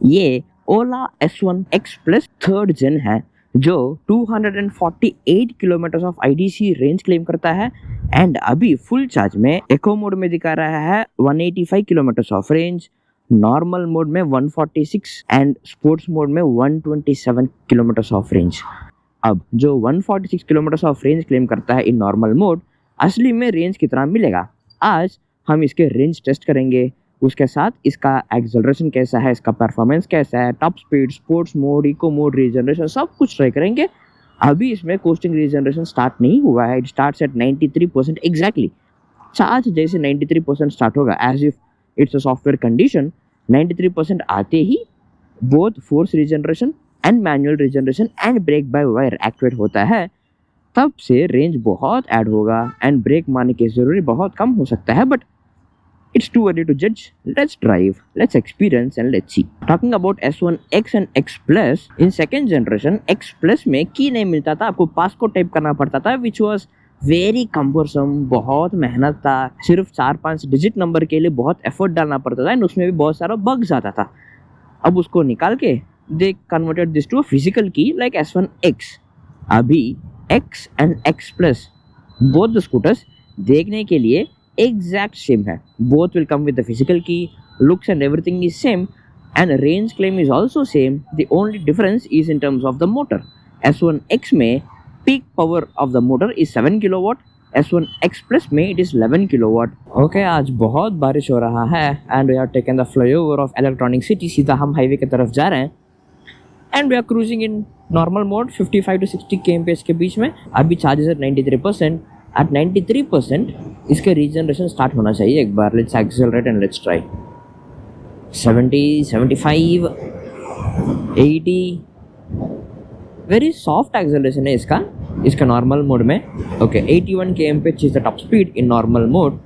ये ओला S1X Plus third gen है जो 248 kilometre of IDC range claim करता है एंड अभी फुल चार्ज में इको मोड में दिखा रहा है 185 kilometre of range, normal mode में 146 एंड स्पोर्ट्स मोड में 127 किलोमीटर ऑफ रेंज। अब जो 146 किलोमीटर ऑफ रेंज क्लेम करता है इन नॉर्मल मोड, असली में रेंज कितना मिलेगा आज हम इसके रेंज टेस्ट करेंगे। उसके साथ इसका एक्सेलरेशन कैसा है, इसका परफॉर्मेंस कैसा है, top speed, sports mode, eco mode, regeneration, सब कुछ ट्राई करेंगे। अभी इसमें कोस्टिंग रीजनरेशन स्टार्ट नहीं हुआ है, it starts at 93% exactly. Charge जैसे 93% स्टार्ट होगा as if it's a software condition, 93% आते ही both force regeneration and manual regeneration and brake by wire activate होता है। तब से रेंज बहुत ऐड होगा एंड ब्रेक मारने की जरूरी बहुत कम हो सकता है, but it's too early to judge. Let's drive, let's experience and let's see. Talking about S1X and X Plus, in second generation X Plus में की नहीं मिलता था, आपको पासकोड टाइप करना पड़ता था which was very cumbersome, बहुत मेहनत था, सिर्फ 4-5 डिजिट नंबर के लिए बहुत एफर्ट डालना पड़ता था एंड उसमें भी बहुत सारा बग्स आता था। अब उसको निकाल के they converted this to a physical key like S1X. अभी X and X Plus both the scooters देखने के लिए exact same है, both will come with the physical key, looks and everything is same and range claim is also same. The only difference is in terms of the motor. S1X में peak power of the motor is 7 kilowatt, S1X Plus में it is 11 kilowatt. Okay, आज बहुत बारिश हो रहा है and we have taken the flyover of Electronic City, सीधा हम हाईवे की तरफ जा रहे हैं and we are cruising in normal mode 55 to 60 kmph के बीच में। अभी चार्जेस at 93%, at 93% इसके रीजनरेशन स्टार्ट होना चाहिए एक बार। Let's accelerate and let's try 70, 75, 80, very soft acceleration है इसका नॉर्मल मोड में। Okay 81 kmph is the top speed in normal mode.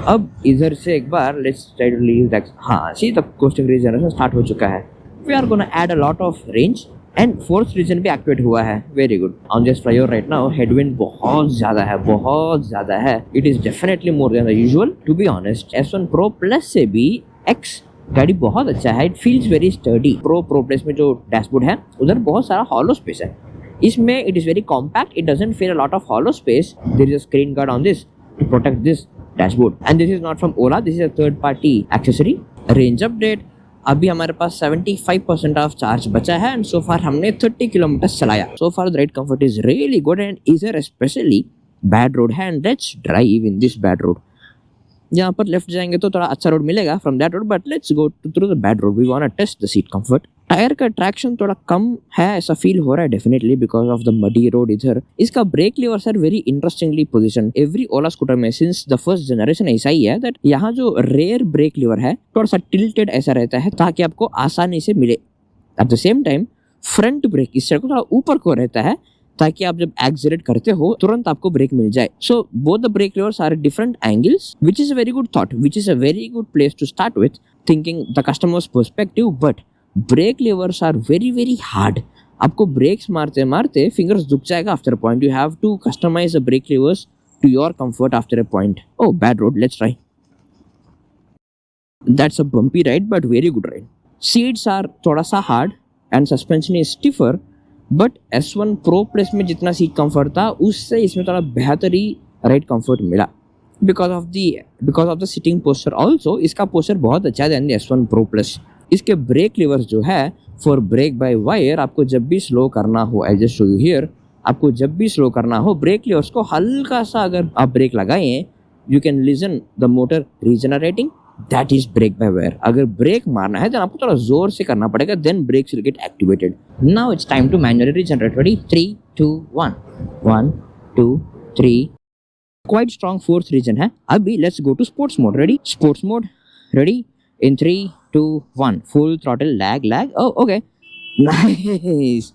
अब इधर से एक बार let's try to leave that. हाँ सी तब कोस्टिंग रीजनरेशन स्टार्ट हो चुका है। We are gonna add a lot of range and fourth regen भी एक्टिवेट हुआ है। Very good. On just flyover right now headwind बहुत ज़्यादा है। It is definitely more than the usual. To be honest S1 Pro Plus से भी X गाड़ी बहुत अच्छा है। It feels very sturdy. Pro plus में जो डैशबोर्ड है उधर बहुत सारा हॉलो स्पेस है। इसमें it is very compact, it doesn't feel a lot of hollow space. There is a screen guard on this to protect this dashboard and this is not from Ola, this is a third party accessory. Range update, अभी हमारे पास 75% of charge बचा है and so far हमने 30 kilometre चलाया। So far the ride comfort is really good and easier especially bad road है and let's drive in this bad road. यहाँ पर left जाएंगे तो थोड़ा अच्छा रोड मिलेगा from that road, but let's go through the bad road. We want to test the seat comfort. Tyre का traction थोड़ा कम है ऐसा फील हो रहा है definitely because of the muddy road इधर। इसका break levers are very interestingly position. Every Ola scooter में सिंस द फर्स्ट जनरेशन ऐसा ही है दैट यहाँ जो रेयर ब्रेक लीवर है थोड़ा सा टिल्टेड ऐसा रहता है ताकि आपको आसानी से मिले। At the same time front brake इस साइड को थोड़ा ऊपर को रहता है ताकि आप जब एक्सीलरेट करते हो तुरंत आपको ब्रेक मिल जाए। So both the brake levers are different angles which is a very good thought, which is a very good place to start with thinking the customers perspective. But brake levers are very hard. आपको brakes मारते मारते fingers दुख जाएगा after a point. You have to customise the brake levers to your comfort after a point. Oh bad road, let's try. That's a bumpy ride but very good ride. Seats are थोड़ा सा hard and suspension is stiffer, but S1 Pro Plus में जितना seat comfort था उससे इसमें थोड़ा बेहतरी ride comfort मिला because of the sitting posture. Also इसका पोस्चर बहुत अच्छा है दैन S1 Pro Plus। इसके ब्रेक लीवर्स जो है फॉर ब्रेक बाय वायर, आपको जब भी स्लो करना हो, I just show you here, आपको जब भी स्लो करना हो ब्रेक लीवर्स को हल्का सा अगर आप ब्रेक लगाएं you can listen the motor regenerating, that is brake by wire. अगर ब्रेक मारना है देन आपको थोड़ा जोर से करना पड़ेगा, then brakes will get activated. Now it's time to manually regenerate. Ready 3 2 1 1 2 3। Quite strong force regen है। अभी let's go to sports mode. Ready sports mode, ready in 3 2 1 full throttle, lag. Oh okay, nice.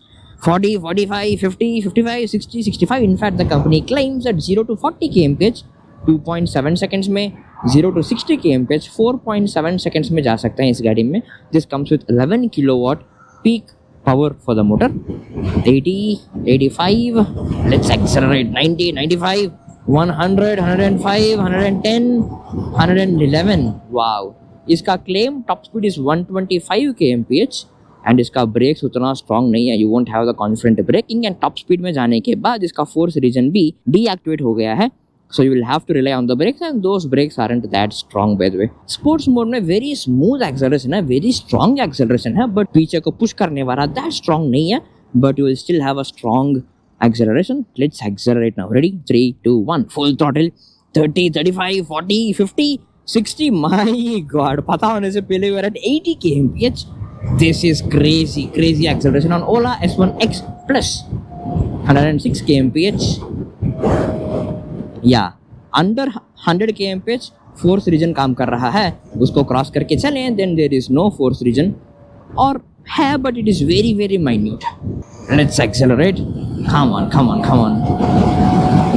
40 45 50 55 60 65। in fact the company claims that 0 to 40 kmph 2.7 seconds में, 0 to 60 kmph 4.7 seconds में जा सकते हैं इस गाड़ी में। This comes with 11 kilowatt peak power for the motor। 80 85, let's accelerate 90 95 100 105 110 111। wow, इसका claim top speed is 125 kmph and इसका ब्रेक्स उतना स्ट्रॉन्ग नहीं है, you won't have the confident braking and top speed में जाने के बाद इसका फोर्स रीजन भी डीएक्टिवेट हो गया है, so you will have to rely on the brakes and those brakes aren't that strong by the way. Sports mode में very smooth acceleration है, very strong acceleration है, but पीछे को push करने वाला that strong नहीं है, but you will still have a strong acceleration. Let's accelerate now. Ready? 3, 2, 1. Full throttle. 30, 35, 40, 50, 60. My God, पता होने से पहले we are at 80 kmph. This is crazy acceleration on Ola S1X Plus. 106 kmph. या under 100 kmph force regen काम कर रहा है, उसको क्रॉस करके चलें then there is no force regen, और है but it is very minute. Let's accelerate. Come on.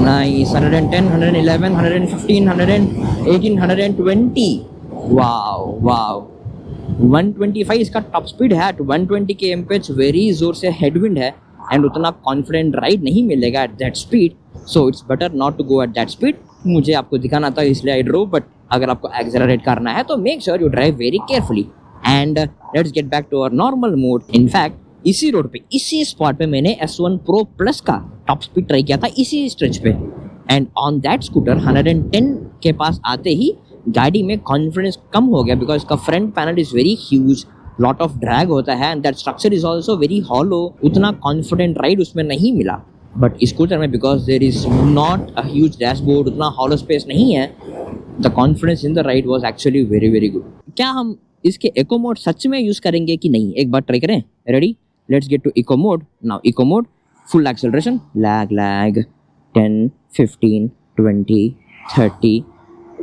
Nice. 110, 111, 115, 118, 120. Wow 125 इसका टॉप स्पीड है. 120 kmph वेरी जोर से हेडविंड है एंड उतना कॉन्फिडेंट राइड नहीं मिलेगा at that speed, so it's better not to go at that speed. मुझे आपको दिखाना था इसलिए आई ड्रो, बट अगर आपको एक्सेलरेट करना है तो make sure you drive very carefully. And let's get back to our normal mode. In fact इसी रोड पे, इसी स्पॉट पे मैंने S1 Pro Plus का टॉप स्पीड ट्राई किया था, इसी स्ट्रेच पे, एंड ऑन दैट स्कूटर 110 के पास आते ही गाड़ी में कॉन्फिडेंस कम हो गया बिकॉज इसका front panel is very huge, lot of drag होता है and that structure is also very hollow. उतना कॉन्फिडेंट राइड उसमें नहीं मिला. बट स्कूटर में because there is not a huge dashboard, उतना हॉलो स्पेस नहीं है, the confidence in the ride was actually very good. क्या हम इसके इको मोड सच में यूज करेंगे कि नहीं, एक बार ट्राई करें. Ready? Let's get to eco mode. Now eco mode, full acceleration, lag 10, 15, 20, 30,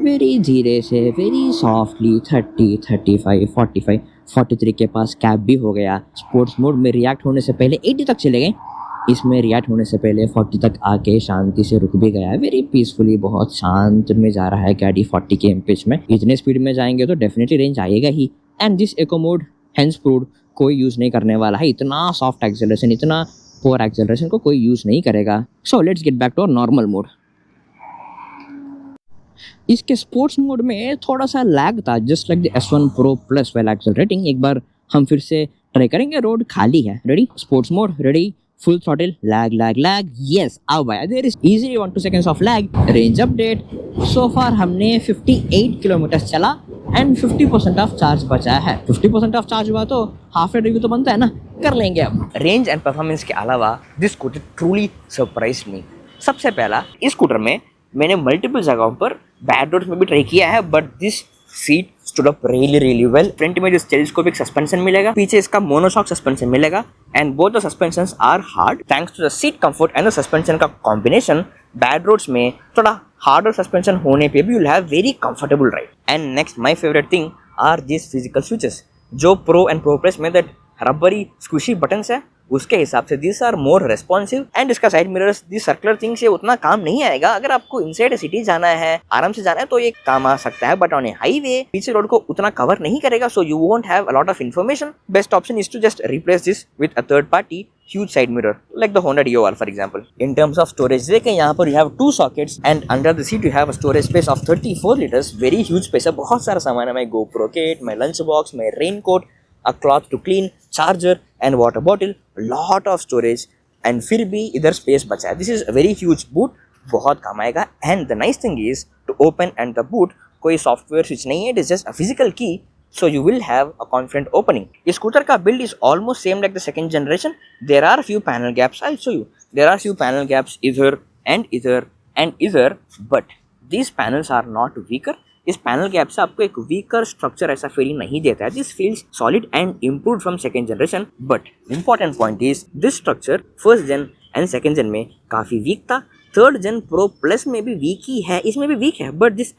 very धीरे से वेरी सॉफ्टली 30, 35, 45, 43 के पास कैप भी हो गया. स्पोर्ट्स मोड में रिएक्ट होने से पहले 80 तक चले गए, इसमें रिएक्ट होने से पहले 40 तक आके शांति से रुक भी गया. वेरी पीसफुली, बहुत शांत में जा रहा है गाड़ी 40 kmph में. इतने स्पीड में जाएंगे तो डेफिनेटली रेंज आएगा ही. And this eco mode hence proved कोई यूज़ नहीं करने वाला है. इतना सॉफ्ट एक्सेलरेशन, इतना पोअर एक्सेलरेशन को कोई यूज़ नहीं करेगा. So let's get back to normal mode. इसके स्पोर्ट्स मोड में थोड़ा सा लैग था, just like the S1 Pro Plus while accelerating. एक बार हम फिर से ट्राई करेंगे, रोड खाली है. Ready? Sports mode, ready, full throttle, lag. Yes, अब आया. There is easily 1-2 seconds of lag. Range update. So far हमने 58 किलोमीटर चला एंड 50% ऑफ चार्ज बचा है. 50% ऑफ चार्ज हुआ तो हाफ रिव्यू तो बनता है ना, कर लेंगे अब. रेंज एंड परफॉर्मेंस के अलावा दिस स्कूटर ट्रूली सरप्राइज्ड मी. सबसे पहला, इस स्कूटर में मैंने मल्टीपल जगहों पर बैड रोड्स में भी ट्राई किया है, but this seat stood up really well. Front में जो टेलीस्कोपिक सस्पेंशन मिलेगा, पीछे इसका मोनोशॉक सस्पेंशन मिलेगा and both the suspensions are hard thanks to the seat comfort and the suspension का कॉम्बिनेशन. बैड रोड्स में थोड़ा हार्डर सस्पेंशन होने पे भी you will have very comfortable ride. And next my favourite thing are this physical switches. जो pro and pro plus में that rubbery squishy buttons है, उसके हिसाब से this are more responsive. And इसका side mirrors, this circular thing से उतना काम नहीं आएगा. अगर आपको इनसाइड सिटी जाना है, आराम से जाना है, तो ये काम आ सकता है, बट ऑन ए हाईवे पीछे रोड को उतना कवर नहीं करेगा, so you won't have a lot of information. Best option is to just replace this with a third party huge side mirror like the Honda Dio R for example. In terms of storage, देखें यहाँ पर you have 2 sockets and under the seat you have a storage space of 34 liters. very huge space है, बहुत सारा सामान है. my GoPro kit, my lunch box, my raincoat, a cloth to clean, charger and water bottle, lot of storage. and फिर भी इधर space बचा है. this is a very huge boot, बहुत काम आएगा. and the nice thing is to open and the boot कोई software switch नहीं है, it is just a physical key. So you will have a confident opening. This scooter ka build is almost same like the second generation. There are few panel gaps. I'll show you. There are few panel gaps either and either and either, but these panels are not weaker. इस panel gap से आपको एक weaker structure ऐसा feeling नहीं देता है. This feels solid and improved from second generation. But important point is this structure first gen and second gen में काफी weak था. थर्ड जेन प्रो प्लस में भी वीक ही है, इसमें भी वीक है. But this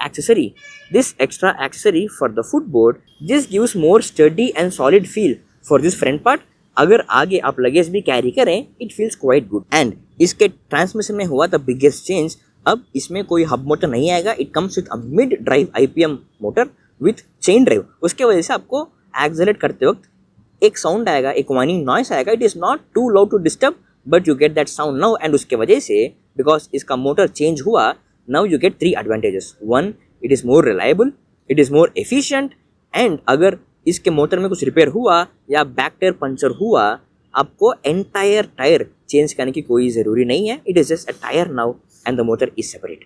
extra accessory for the footboard, this gives more study and solid feel for this front part. अगर आगे आप लगेज भी कैरी करें, it feels quite good. And इसके ट्रांसमिशन में हुआ द बिगेस्ट चेंज, अब इसमें कोई हब मोटर नहीं आएगा. It comes with a mid drive IPM motor with chain drive. उसके वजह से आपको एक्सेलरेट करते वक्त एक साउंड आएगा, एक वाइनिंग नॉइस आएगा. It is not too loud to disturb, but you get that sound now. And उसके वजह से बिकॉज इसका मोटर चेंज हुआ, now you get 3 advantages. 1, it is more reliable, it is more efficient, and अगर इसके motor में कुछ repair हुआ या बैक टायर पंचर हुआ, आपको एंटायर टायर चेंज करने की कोई ज़रूरी नहीं है. It is just a tyre now and the motor is separate.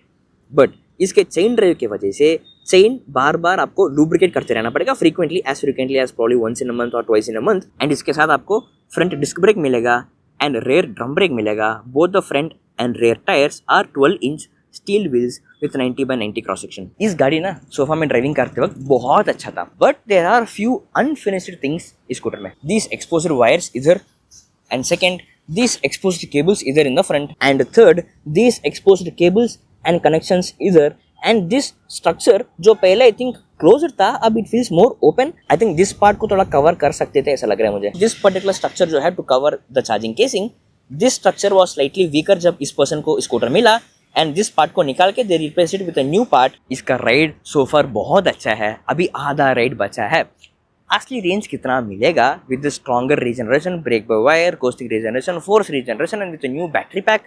But इसके चेन ड्राइव की वजह से चेन बार बार आपको लुब्रिकेट करते रहना पड़ेगा frequently as probably once in a month और twice in a month. And इसके साथ आपको फ्रंट डिस्क ब्रेक मिलेगा एंड रेयर ड्रम ब्रेक मिलेगा. Both the front and rear tyres are 12 inch steel wheels with 90/90 cross section. इस गाड़ी ना sofa में ड्राइविंग करते वक्त बहुत अच्छा था, but there are few unfinished things इस स्कूटर में. दिस एक्सपोज्ड वायर्स इधर, and second, these exposed cables either in the front, and third, these exposed cables and connections either. And this structure जो पहले आई थिंक क्लोज्ड था, अब it feels more open. I think this part को थोड़ा cover कर सकते थे, ऐसा लग रहा है मुझे. दिस पर्टिकुलर स्ट्रक्चर जो है to cover the charging casing, this structure was slightly weaker जब इस पर्सन को स्कूटर मिला, एंड दिस पार्ट को निकाल के दे replace it with a new part. इसका राइड सोफर बहुत अच्छा है, अभी आधा राइड बचा है. असली रेंज कितना मिलेगा with stronger regeneration, brake by wire, coasting regeneration, force regeneration and with new battery pack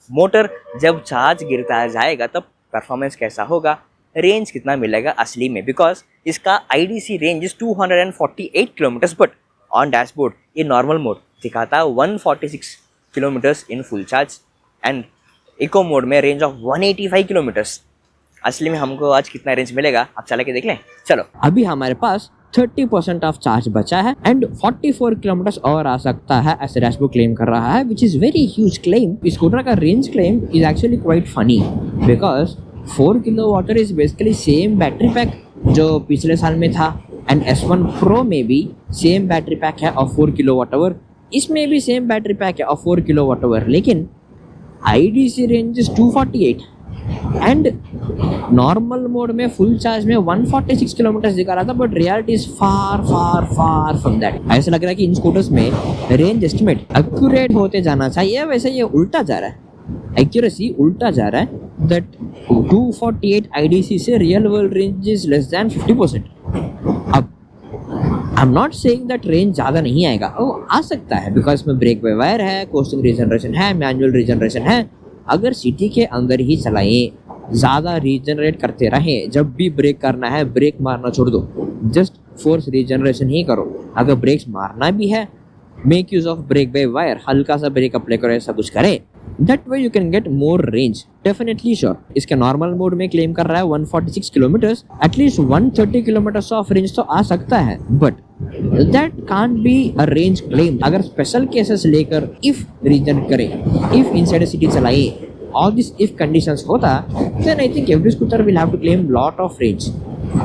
motor, जब चार्ज गिरता जाएगा तब परफॉर्मेंस कैसा होगा, रेंज कितना मिलेगा असली में. बिकॉज इसका IDC range is 248 kilometres, but on dashboard ये नॉर्मल मोड दिखाता है 146 kilometres in full charge, and eco mode में रेंज ऑफ 185 किलोमीटर्स. असली में हमको आज कितना रेंज मिलेगा आप चला के देख लें. चलो, अभी हमारे पास 30% ऑफ चार्ज बचा है एंड 44 किलोमीटर्स और आ सकता है ऐसे डैशबोर्ड क्लेम कर रहा है, which is very huge claim. Scooter का range claim is actually quite funny because 4 kilowatt is basically same battery pack जो पिछले साल में था, एंड S1 Pro में भी सेम बैटरी पैक है और 4 किलोवाट. इसमें भी सेम बैटरी पैक है और 4 किलोवाट, लेकिन IDC range is 248 and normal mode में फुल चार्ज में 146 किलोमीटर्स दिखा रहा था, but reality is far far far from that. ऐसा लग रहा है कि इन स्कूटर्स में रेंज एस्टिमेट एक्यूरेट होते जाना चाहिए, वैसे ये उल्टा जा रहा है, एक्यूरेसी उल्टा जा रहा है. दैट 248 IDC से real world range is less than 50%. अब I am not saying that range ज़्यादा नहीं आएगा, वो आ सकता है बिकॉज इसमें ब्रेक बाय वायर है, कोस्टिंग रीजनरेशन है, मैनुअल रीजनरेशन है. अगर सिटी के अंदर ही चलाएं, ज़्यादा रीजनरेट करते रहें, जब भी ब्रेक करना है ब्रेक मारना छोड़ दो, जस्ट फोर्स रीजनरेशन ही करो. अगर ब्रेक्स मारना भी है, make use of brake by wire, हल्का सा ब्रेक अप्लाई करो, ऐसा कुछ करें. That way you can get more range, definitely sure. इसके नॉर्मल मोड में क्लेम कर रहा है 146 kilometres, at least 130 kilometres of range तो आ सकता है, but that can't be a range claim. अगर स्पेशल केसेस लेकर इफ रीजन करें, इफ इनसाइड सिटी चलाए, all these if conditions होता, then I think every scooter will have to claim lot of range.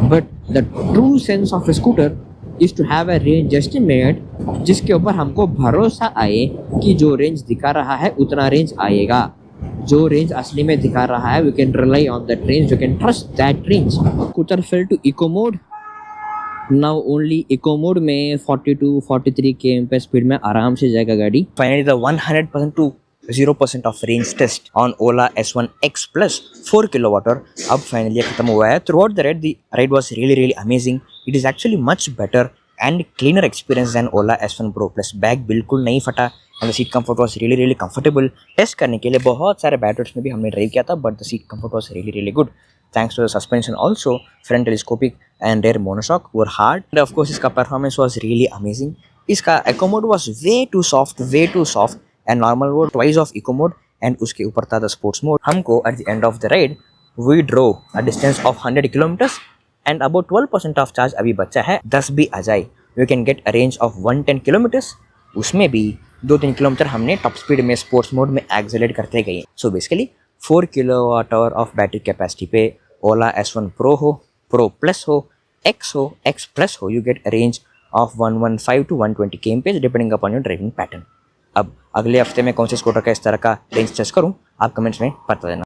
But the true sense of a scooter is to have a range estimate जिसके ऊपर हमको भरोसा आए कि जो range दिखा रहा है उतना रेंज आएगा. जो रेंज असली में दिखा रहा है, we can rely on that range, we can trust that range. Scooter fell to eco mode. Now only eco mode में 42-43 km पे स्पीड में आराम से जाएगा गाड़ी. Finally the 100% to 0% of range test on Ola S1 X Plus 4 kilowatt अब finally खत्म हुआ है. Throughout the ride was really amazing. It is actually much better and cleaner experience than Ola S1 Pro Plus. Back बिल्कुल नहीं फटा and the seat comfort was really comfortable. Test करने के लिए बहुत सारे बैड रोड्स में भी हमने ड्राइव किया था, but the seat comfort was really good. Thanks to the suspension also, front telescopic and rear monoshock were hard, and of course इसका परफॉर्मेंस वॉज रियली अमेजिंग. इसका eco mode was way too soft and normal mode twice of eco mode, and उसके ऊपर था the sports mode. हमको at the end of the ride we drove a distance of 100 kilometers and about 12% of charge अभी बचा है. 10 भी आ जाए we can get a range of 110 kilometers. उसमें भी 2-3 किलोमीटर हमने टॉप स्पीड में स्पोर्ट्स मोड में एक्सेलरेट करते गए. So basically 4 kilowatt hour of battery capacity पे ओला S1 Pro हो, Pro Plus हो, X हो, X Plus हो, you get a range of 115 to 120 km depending upon your driving pattern. अब अगले हफ्ते में कौन से स्कूटर का इस तरह का रेंज टेस्ट करूं, आप कमेंट्स में बता देना.